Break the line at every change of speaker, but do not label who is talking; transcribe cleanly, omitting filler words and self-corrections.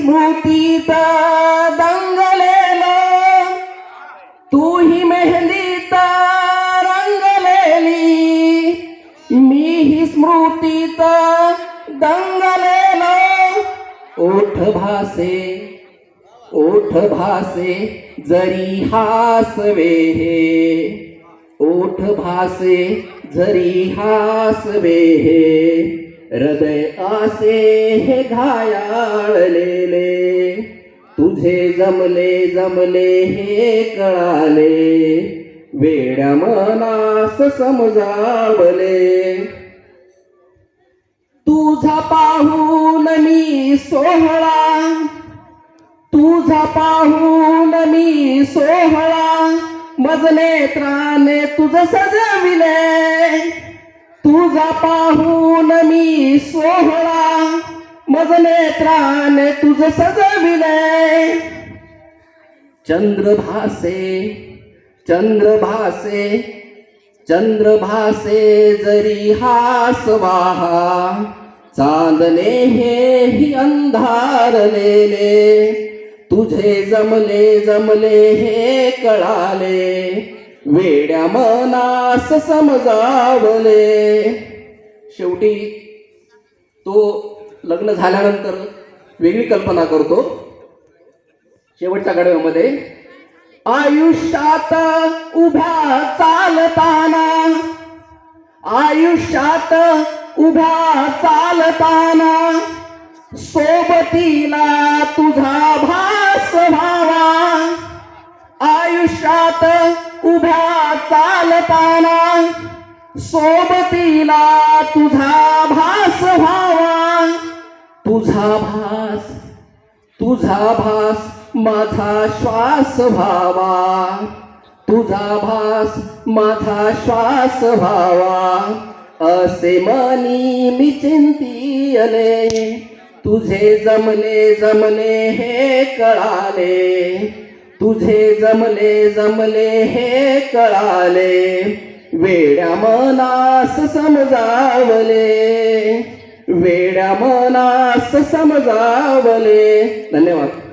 स्मृतीत दंगलेलो, तू ही मेहंदीत रंगलेली, मी ही स्मृतीत दंगलेलो. ओठ भासे ओठ भासे जरी हासवे हे, ओठ भासे जरी हासवे हे, हृदय आसे हे घायाळलेले, तुझे जमले जमले हे कळाले, वेड्या मनास समजावले. तुझा पाहून मी सोहळा, तुझा पाहून मी सोहळा, मज नेत्राने तुझ सजविले, तुझा पाहून मी सोहळा, मज नेत्राने तुझ सजविले. चंद्रभासे चंद्रभासे चंद्रभासे जरी हासवाहा, चांदणे हे ही अंधारलेले, तुझे जमले जमले हे कळाले, वेड्या मनास समजावले. शेवटी तो लग्न झाल्यानंतर वेगळी कल्पना करतो. शेवटच्या गडव्यामध्ये, आयुष्यात उभ्या चालताना, आयुष्यात उभ्या चालताना, सोबतीला तुझा भास व्हावा, आयुष्यात उभ्या चालताना, सोबतीला तुझा भास व्हावा. तुझा भास माझा श्वास व्हावा, तुझा भास माझा श्वास व्हावा, असे मनी मी चिंतिले, तुझे जमले जमले हे कळाले, तुझे जमले जमले हे कळाले, वेड्या मनास समजावले, वेड्या मनास समजावले. धन्यवाद.